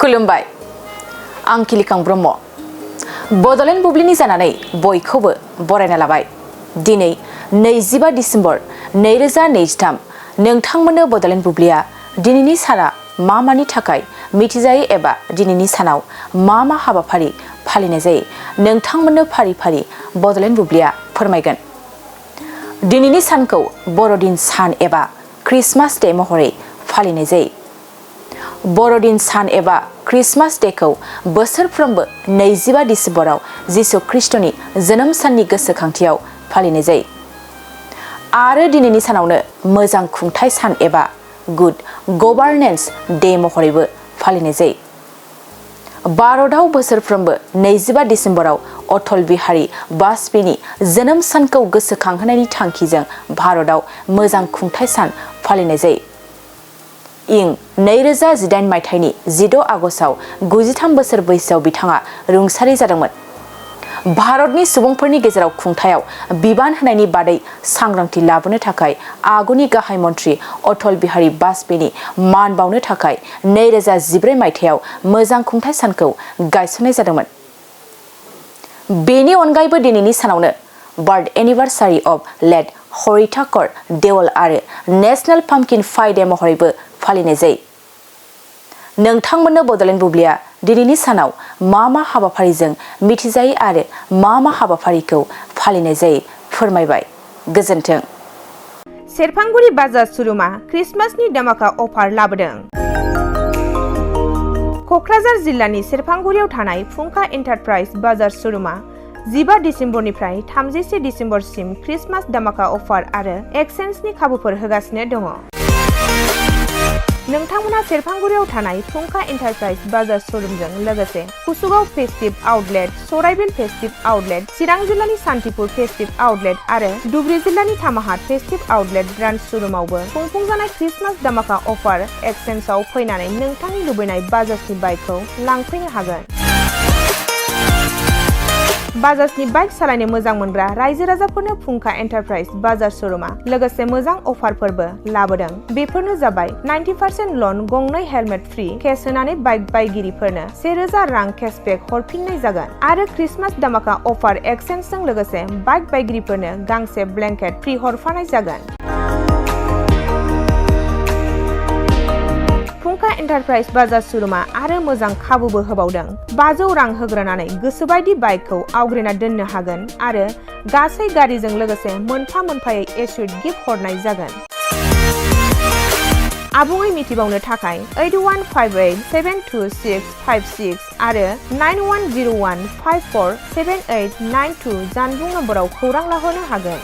खुलुमबाय आं किलिकां ब्रह्म बड'लेण्ड बुब्लिनि जानानै बयखौबो बरायना लाबाय दिनै 25 डिसेम्बर 2023 नोंथांमोननो बड'लेण्ड बुब्लिया दिनैनि साना मानि थाखाय मिथिजायो एबा दिनैनि सानाव मा हाबाफारि फालिनाय जायो नोंथांमोननो फारि फारि बड'लेण्ड बुब्लिया फोरमायगोन दिनैनि सानखौ बर'दिन सान एबा क्रिसमास डे महरै फालिनाय जायो बर'दिन सान एबा क्रिसमास डेखौ बोसोरफ्रोमबो 25 डिसेम्बराव जिसु ख्रीष्टनि जोनोम साननि गोसोखांथियाव फालिनाय जायो आरो दिनैनि सानावनो मोजां खुंथाय सान एबा गुड गभार्नेन्स डे महरैबो फालिनाय जायो भारतआव बोसोरफ्रोमबो 25 डिसेम्बराव अटल बिहारी वाजपेयीनि जोनोम सानखौ गोसोखांहोनायनि थांखिजों भारतआव मोजां खुंथाय सान फालिनाय जायो इं 2018 मायथाइनि 16 आगस्टआव 93 बोसोर बैसोआव बिथाङा रुंसारि जादोंमोन भारतनि सुबुंफोरनि गेजेराव खुंथायाव बिबान होनायनि बादै सांग्रांथि लाबोनो थाखाय आगुनि गाहाय मन्थ्रि अटल बिहारी वाजपेयीनि मान बावनो थाखाय 2014 मायथाइयाव मोजां खुंथाय सानखौ गायसननाय जादोंमोन बेनि अनगायैबो दिनैनि सानावनो बार्थ एनिभार्सारि अफ लेट हरिता कर देवल आरो नेशनेल पाम्पकिन पाइ डे महरैबो फालिनाय जायो नोंथांमोननो बड'लेण्ड बुब्लिया दिनैनि सानाव मा हाबाफारिजों मिथिजायो आरो मा हाबाफारिखौ फालिनाय जायो फोरमायबाय गोजोन्थों सेरफांगुरि बाजार श'रुमा क्रिसमासनि दामाका अफार लाबोदों क'क्राझार जिल्लानि सेरफांगुरियाव थानाय फुंखा एन्टारप्राइज बाजार श'रुमा 15 डिसेम्बरनिफ्राय 31 डिसेम्बरसिम क्रिसमास दामाका अफार आरो एक्सचेन्जनि खाबुफोर होगासिनो दङ नोंथांमोना सेरफांगुरियाव थानाय फुंखा एन्टारप्राइज बाजार श'रुमजों लोगोसे कुसुगाव फेस्टिभ आउटलेट सराइबिल फेस्टिभ आउटलेट चिरां जिल्लानि सान्तिपुर फेस्टिभ आउटलेट आरो धुबरी जिल्लानि थामाहाट फेस्टिभ आउटलेट ब्रान्च श'रुमावबो खुंफुंजानाय क्रिसमास दामाका अफार एक्सचेन्जआव फैनानै नोंथांनि लुबैनाय बाजाजनि बाइकखौ लांफैनो हागोन बाजाजनि बाइक सालायनो मोजां मोनग्रा रायजो राजाफोरनो फुंखा एन्टारप्राइज बाजार श'रुमा लोगोसे मोजां अफारफोरबो लाबोदों बेफोरनो जाबाय 90% लन गंनै हेलमेट फ्रि केस होनानै बाइक बायगिरिफोरनो 1000 रां केशबेक हरफिननाय जागोन आरो क्रिसमास दामाका अफार एक्सचेन्जजों लोगोसे बाइक बायगिरिफोरनो गांसे ब्लेंकेट फ्रि हरफानाय जागोन फुंखा एन्टारप्राइज बाजार श'रुमा आरो मोजां खाबुबो होबावदों 500 रां होग्रोनानै गोसोबायदि बाइकखौ आवग्रिना दोननो हागोन आरो गासै गारिजों लोगोसे मोनफा मोनफायै एस्युड गिफ्ट हरनाय जागोन आबुङै मिथिबावनो थाखाय 8158722656 आरो 9101547892 जानबुं नम्बराव खौरां लाहरनो हागोन